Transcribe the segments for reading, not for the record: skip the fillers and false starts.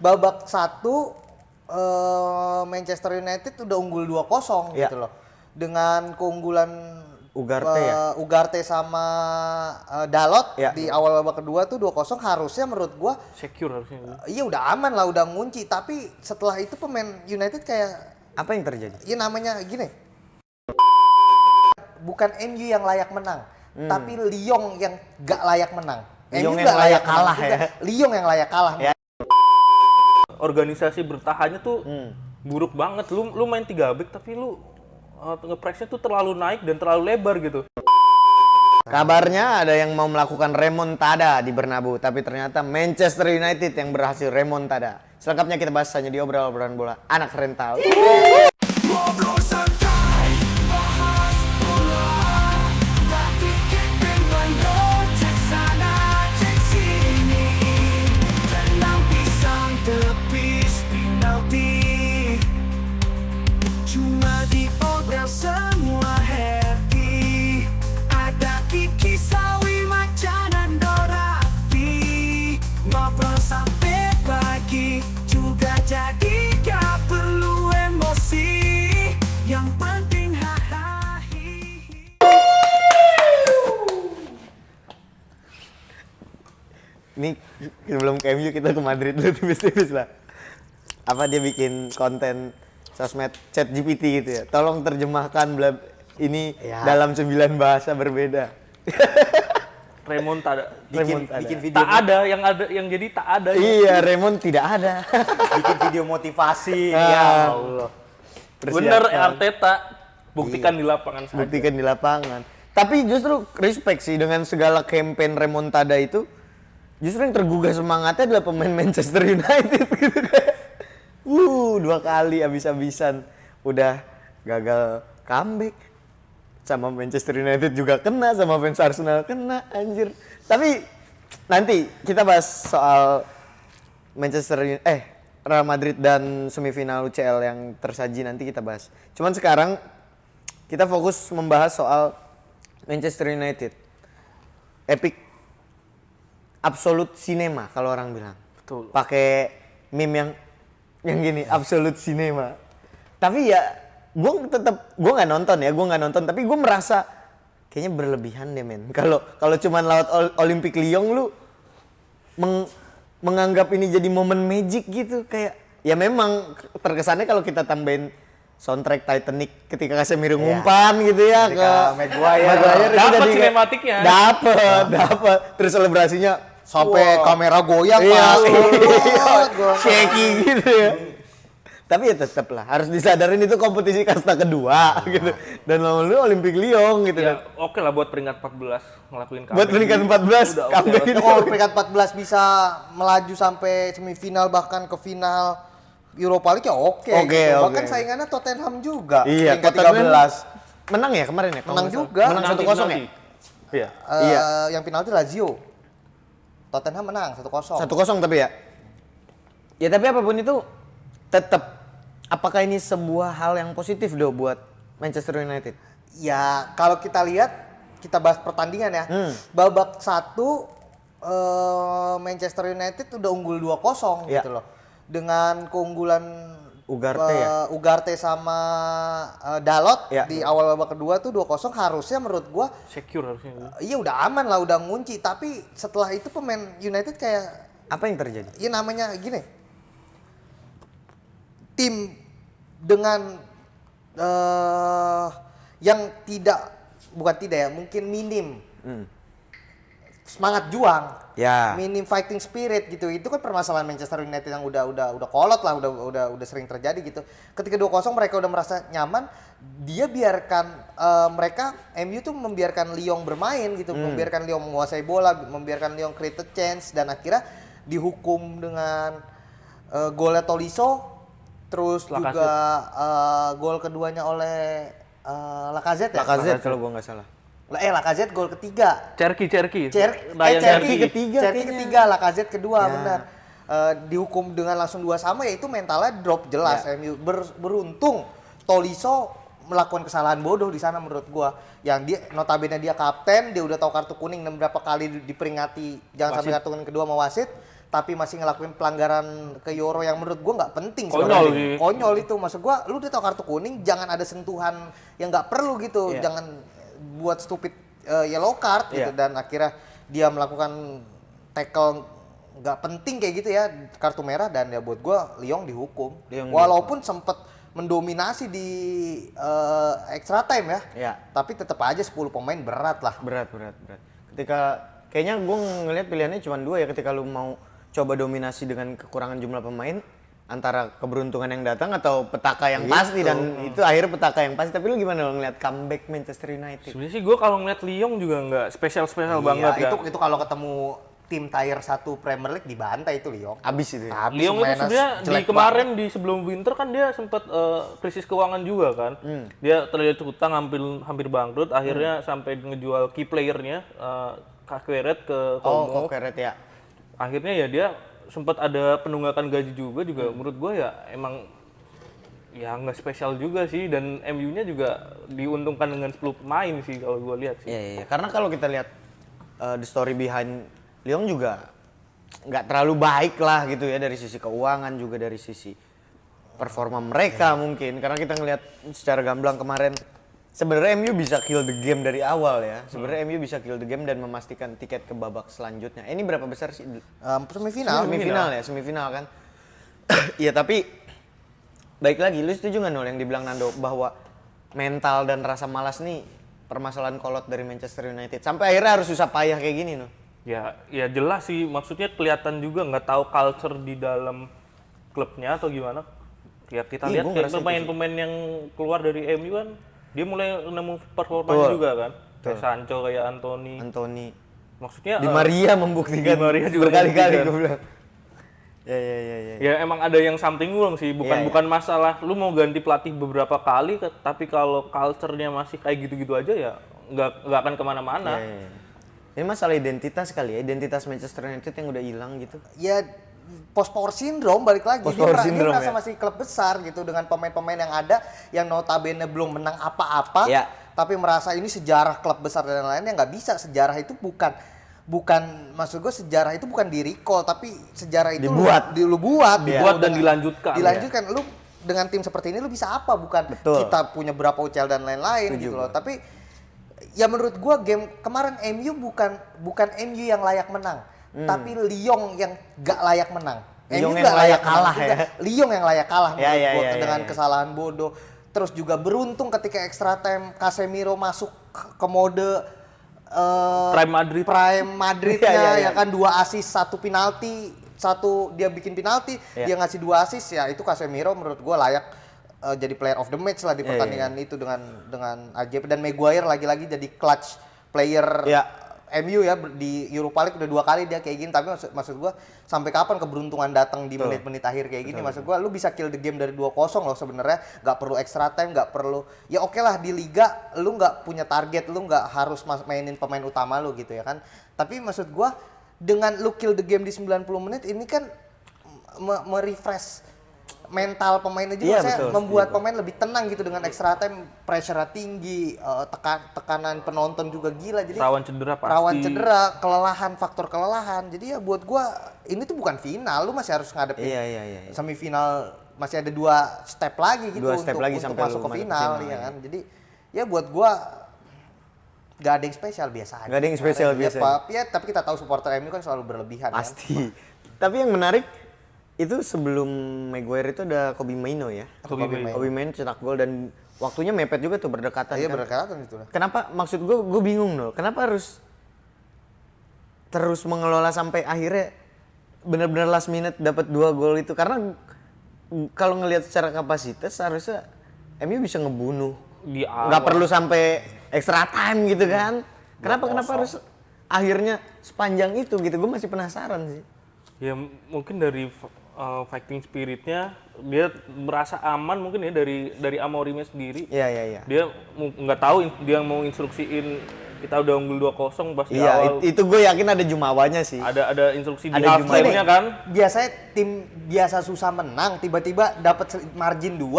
babak satu Manchester United udah unggul 2-0 Ya. gitu loh. Dengan keunggulan Ugarte sama Dalot Ya. di awal babak kedua tuh 2-0, harusnya menurut gua Secure harusnya. iya udah aman lah, udah ngunci. Tapi setelah itu pemain United kayak Apa yang terjadi? ya namanya gini. Bukan MU yang layak menang, tapi Lyon yang gak layak menang. Lyon MU yang gak layak menang kalah juga. ya. Lyon yang layak kalah. Ya. Organisasi bertahannya tuh buruk banget. Lu main 3 back tapi lu nge-press-nya tuh terlalu naik dan terlalu lebar gitu. Kabarnya ada yang mau melakukan remontada di Bernabeu, tapi ternyata Manchester United yang berhasil remontada. Selengkapnya kita bahas hanya di obrolan bola anak rental. Ngobrol santai, bahas bola, tak bikin bimbang, cek sana, cek sini. Tenang pisang tepis penalti, cuma di obrolan semua happy. Ada Kiki Sawi, Macan dan Dora Api. Ngobrol sampai pagi, juga jadi gak perlu emosi. Yang penting hahaha. Ini sebelum ke MU kita ke Madrid dulu tipis-tipis lah. Apa dia bikin konten sosmed chat GPT gitu ya. Tolong terjemahkan ini Ya. dalam 9 bahasa berbeda. Remontada. Bikin video, Tak ada yang jadi tak ada. Iya, Raymond tidak ada. bikin video motivasi. Ah. Ya Allah. Bener Persiapan. Arteta buktikan di lapangan saja. Buktikan di lapangan. Tapi justru respect sih dengan segala campaign remontada itu. Justru yang tergugah semangatnya adalah pemain Manchester United gitu kayak. 2 kali abis-abisan udah gagal comeback. Sama Manchester United juga kena, sama fans Arsenal kena, anjir. Tapi nanti kita bahas soal Real Madrid dan semifinal UCL yang tersaji, nanti kita bahas. Cuman sekarang kita fokus membahas soal Manchester United. Epic absolute cinema kalau orang bilang. Betul. Pakai meme yang gini, absolute cinema. Tapi ya gue nggak nonton tapi gue merasa kayaknya berlebihan deh men. Kalau cuman lawan Olympique Lyon lu menganggap ini jadi momen magic gitu, kayak ya memang terkesannya kalau kita tambahin soundtrack Titanic ketika Casemiro ngumpan gitu ya Ketika ke Maguire. itu Dapat jadi sinematiknya. dapat terus selebrasinya Sampai kamera goyang iya, Gua- shaky gitu ya. Tapi ya tetap lah harus disadarin itu kompetisi kasta kedua gitu. Dan lawan lu Olympique Lyon gitu. Ya, Dan oke lah buat peringkat 14 ngelakuin comeback. buat peringkat 14 Udah oke comeback lah. itu. Oh, peringkat 14 bisa melaju sampai semifinal bahkan ke final Europa League ya oke. Oke, gitu. oke. Bahkan saingannya Tottenham juga. Iya, peringkat Tottenham 13. menang ya kemarin ya? kalau Menang nggak salah. juga. Menang 1-0 ya? Iya. Iya. Yang penalti Lazio. Tottenham menang 1-0. 1-0 tapi ya. Ya tapi apapun itu tetap apakah ini sebuah hal yang positif do buat Manchester United? Ya, kalau kita lihat, kita bahas pertandingan ya. Babak 1 Manchester United udah unggul 2-0 Ya. gitu loh. Dengan keunggulan Ugarte ya? Ugarte sama Dalot Ya. di awal babak kedua tuh 2-0, harusnya menurut gua Secure harusnya. iya udah aman lah, udah ngunci. Tapi setelah itu pemain United kayak Apa yang terjadi? ya namanya gini. Tim dengan yang bukan tidak ya, mungkin minim semangat juang, Ya. minim fighting spirit gitu. Itu kan permasalahan Manchester United yang udah kolot lah, udah sering terjadi gitu. Ketika 2-0 mereka udah merasa nyaman, dia biarkan mereka MU tuh membiarkan Lyon bermain gitu, membiarkan Lyon menguasai bola, membiarkan Lyon create a chance, dan akhirnya dihukum dengan golnya Tolisso, terus Lacazette. juga gol keduanya oleh Lacazette ya? Lacazette kalau gua nggak salah. Lacazette gol ketiga. Cerki. Cherky ketiga Cherky kayaknya. ketiga, Lacazette kedua, Ya. benar. Dihukum dengan langsung 2-2 ya, itu mentalnya drop jelas. MU beruntung Tolisso melakukan kesalahan bodoh di sana menurut gua. Yang dia notabene dia kapten, dia udah tahu kartu kuning dan berapa kali diperingati jangan sampai kartu kuning kedua sama wasit. tapi masih ngelakuin pelanggaran ke Yoro yang menurut gua nggak penting Konyol sebenarnya. sih. Konyol itu maksud gua, lu udah tau kartu kuning, jangan ada sentuhan yang nggak perlu gitu, Iya. jangan buat stupid yellow card gitu, Iya. dan akhirnya dia melakukan tackle nggak penting kayak gitu ya, kartu merah, dan ya buat gua Lyon dihukum. Lyon Walaupun sempet mendominasi di extra time ya, Iya. tapi tetap aja 10 pemain berat lah. Berat. Ketika kayaknya gue ngelihat pilihannya cuma dua ya, ketika lu mau coba dominasi dengan kekurangan jumlah pemain, antara keberuntungan yang datang atau petaka yang pasti, dan itu akhirnya petaka yang pasti. Tapi lu gimana lo ngeliat comeback Manchester United? Sebenarnya sih gue kalau ngeliat Lyon juga nggak spesial banget Iya, kan. itu kalau ketemu tim tier 1 Premier League dibantai itu Lyon. Abis itu ya? Habis Lyon itu mainnya sebenarnya di jelek kemarin di sebelum winter kan dia sempat krisis keuangan juga kan. Dia terlihat hutang hampir bangkrut, akhirnya sampai ngejual key playernya Kakeret ke Como. Kokeret ya. Akhirnya ya dia sempat ada penunggakan gaji juga menurut gue ya emang ya nggak spesial juga sih, dan MU-nya juga diuntungkan dengan 10 pemain sih kalau gue lihat sih. Iya. Karena kalau kita lihat the story behind Lyon juga nggak terlalu baik lah gitu ya, dari sisi keuangan juga dari sisi performa mereka mungkin. Karena kita ngelihat secara gamblang kemarin, sebenarnya MU bisa kill the game dari awal ya. Sebenarnya MU bisa kill the game dan memastikan tiket ke babak selanjutnya. Ini berapa besar sih? Semifinal. Semifinal kan. Iya, tapi baik lagi, lu setuju nggak Nol yang dibilang Nando bahwa mental dan rasa malas nih permasalahan kolot dari Manchester United sampai akhirnya harus susah payah kayak gini Nol? Ya jelas sih, maksudnya kelihatan juga nggak tahu culture di dalam klubnya atau gimana. Ya kita Iya, lihat gua kayak ngerasa itu pemain-pemain yang keluar dari MU kan, dia mulai nemu performanya juga kan. Kayak Sancho, kayak Anthony, Maksudnya Di Maria membuktikan Di Maria juga berkali-kali membuktikan. gue bilang. Ya. ya emang ada yang something wrong sih, bukan Iya. bukan masalah lu mau ganti pelatih beberapa kali, tapi kalau culture-nya masih kayak gitu-gitu aja ya nggak akan kemana-mana. Iya. Ini masalah identitas kali ya, identitas Manchester United yang udah hilang gitu. Ya post power syndrome balik lagi. Post power syndrome, dia merasa ya. masih klub besar gitu dengan pemain-pemain yang ada yang notabene belum menang apa-apa, Ya. tapi merasa ini sejarah klub besar dan lain-lain. Nggak bisa. Sejarah itu bukan maksud gue, sejarah itu bukan di recall, tapi sejarah itu Dibuat. lu buat Dibuat dan dengan- dilanjutkan. dilanjutkan. Lu dengan tim seperti ini lu bisa apa, bukan Betul. kita punya berapa UCL dan lain-lain gitu loh. Tapi ya menurut gua game kemarin MU bukan MU yang layak menang, tapi Lyon yang gak layak menang. Lyon MU yang nggak layak menang kalah juga. ya. Lyon yang layak kalah Ya, menurut ya, gua ya, dengan ya. kesalahan bodoh. Terus juga beruntung ketika extra time Casemiro masuk ke mode Prime Madridnya Ya. ya kan, 2 assist, 1 penalti, 1 dia bikin penalti, Ya. dia ngasih 2 assist, ya itu Casemiro menurut gua layak jadi player of the match lah di pertandingan itu dengan ajaib. Dan Maguire lagi-lagi jadi clutch player Ya. MU ya, di Europa League udah 2 kali dia kayak gini. Tapi maksud gua sampai kapan keberuntungan datang di menit-menit akhir kayak gini? Maksud gua lu bisa kill the game dari 2-0 loh sebenarnya, nggak perlu extra time, nggak perlu, ya oke lah di liga lu nggak punya target, lu nggak harus mainin pemain utama lu gitu ya kan. Tapi maksud gua dengan lu kill the game di 90 menit ini kan merefresh mental pemainnya juga. Iya, Saya betul, membuat pemain lebih tenang gitu dengan extra time, pressure tinggi, tekanan penonton juga gila. Jadi Rawan cedera pasti. rawan cedera, kelelahan, faktor kelelahan. Jadi ya buat gua ini tuh bukan final, lu masih harus ngadepin Iya. semifinal, masih ada 2 step lagi gitu 2 step untuk, lagi untuk sampai masuk lu ke masuk ke final, final, ya kan. Jadi ya buat gua gak ada yang spesial, biasa aja. Nggak ada yang spesial, biasa Ya, tapi kita tahu supporter MU kan selalu berlebihan kan. Pasti. Tapi yang menarik itu sebelum Maguire itu ada Kobbie Mainoo ya. Kobbie Mainoo cetak gol dan waktunya mepet juga tuh, berdekatan. Iya kan. berdekatan itu lah. Kenapa, maksud gue bingung Nol, kenapa harus terus mengelola sampai akhirnya benar-benar last minute dapat 2 gol itu? Karena kalau ngelihat secara kapasitas harusnya MU bisa ngebunuh. Di Nggak perlu sampai extra time gitu kan. Kenapa harus akhirnya sepanjang itu gitu? Gue masih penasaran sih. Ya mungkin dari fighting spiritnya dia merasa aman mungkin ya dari Amorimnya sendiri. Iya. Dia nggak tahu dia mau instruksiin kita udah unggul 2-0 pas di Iya, awal. itu gue yakin ada jumawanya sih. Ada instruksi di Ada half Jumat. time-nya kan. Biasanya tim biasa susah menang, tiba-tiba dapat margin 2.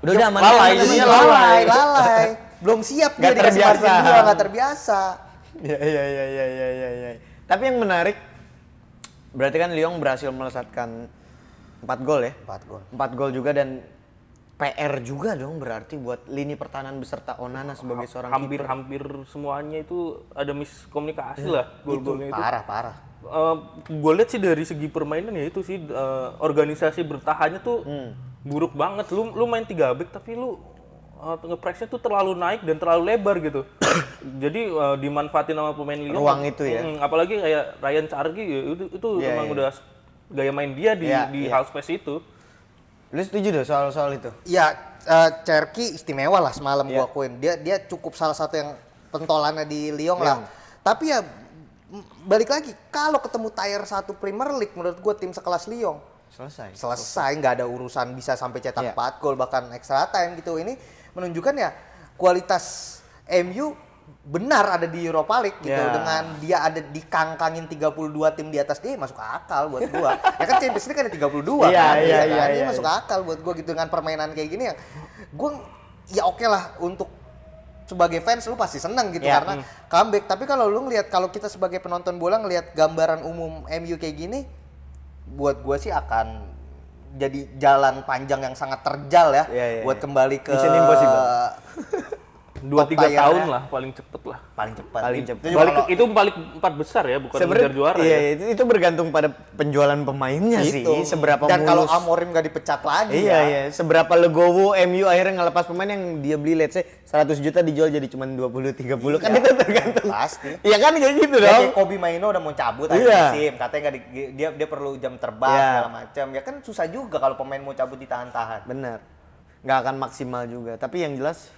Udah aman. Lalai, jadinya lalai. Belum siap dia Nggak dikasih terbiasa. margin 2, nggak terbiasa. Iya. Tapi yang menarik Berarti kan Lyon berhasil melesatkan 4 gol ya? 4 gol. 4 gol juga dan PR juga dong berarti buat lini pertahanan beserta Onana sebagai seorang kiper. Hampir semuanya itu ada miskomunikasi lah gol-golnya itu. Parah. Gue lihat sih dari segi permainan ya itu sih organisasi bertahannya tuh buruk banget. Lu main 3 back tapi lu ngepresnya tuh terlalu naik dan terlalu lebar gitu. Jadi dimanfaatin sama pemain Lyon. Ruang itu ya. Apalagi kayak Ryan Cherki ya, itu emang udah gaya main dia di half space itu. Lu setuju dong soal itu? Ya, Cherki istimewa lah semalam gua akuin. Dia cukup salah satu yang pentolannya di Lyon lah. Tapi ya balik lagi, kalau ketemu tier 1 Premier League menurut gua tim sekelas Lyon selesai, nggak ada urusan bisa sampai cetak 4 gol bahkan extra time gitu. Ini menunjukkan ya kualitas MU benar ada di Europa League gitu. Dengan dia ada dikangkangin 32 tim di atas dia masuk akal buat gua. Ya kan Champions League kan ada 32 kan. Ini masuk akal buat gua gitu dengan permainan kayak gini yang gua ya oke lah untuk sebagai fans lu pasti seneng gitu karena comeback. Tapi kalau lu ngelihat, kalau kita sebagai penonton bola ngelihat gambaran umum MU kayak gini, buat gua sih akan jadi jalan panjang yang sangat terjal ya buat kembali ke Mission Impossible. 2-3 tahun lah paling cepet lah. Paling cepat. Itu balik 4 besar ya, bukan mengejar juara ya. Itu bergantung pada penjualan pemainnya sih. Seberapa dan kalau mulus. Amorim nggak dipecat lagi Iya. Seberapa legowo MU akhirnya ngelepas pemain yang dia beli let's say 100 juta dijual jadi cuma 20-30 kan itu tergantung. Pasti. Iya kan kayak gitu Ya, dong. kayak Kobe Maino udah mau cabut akhir musim, katanya dia perlu jam terbang segala macam. Ya kan susah juga kalau pemain mau cabut ditahan-tahan. Bener. Nggak akan maksimal juga. Tapi yang jelas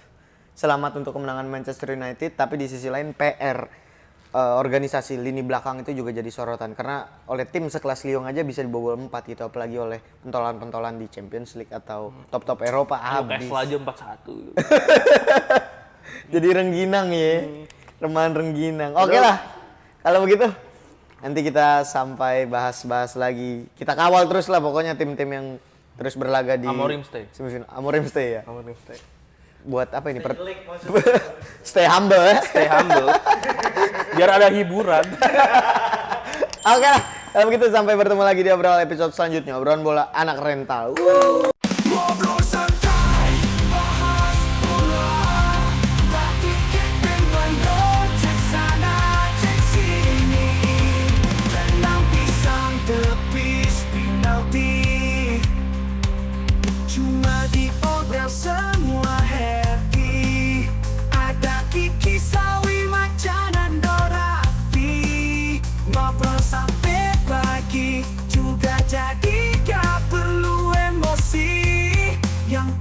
selamat untuk kemenangan Manchester United, tapi di sisi lain PR organisasi lini belakang itu juga jadi sorotan karena oleh tim sekelas Lyon aja bisa dibobol 4 gitu, apalagi oleh pentolan-pentolan di Champions League atau top-top Eropa habis. Newcastle aja 4-1. Jadi rengginang ya. Remahan rengginang. Oke lah. Kalau begitu nanti kita sampai bahas-bahas lagi. Kita kawal terus lah pokoknya tim-tim yang terus berlaga di Amorim stay. Semifinal. Amorim stay ya. Amorim stay. Buat apa ini? Stay humble ya. Stay humble. Biar ada hiburan. Oke lah. Kalau begitu sampai bertemu lagi di obrolan episode selanjutnya. Obrolan bola anak rental. Ngobrol santai, bahas bola, tapi kepen bandot, cek sana, cek sini. Tenang pisang tepis penalti, cuma di obrolan semua happy. Ada Kiki Sawi Macanan Dorafi, ngobrol sampai pagi juga jadi gak perlu emosi yang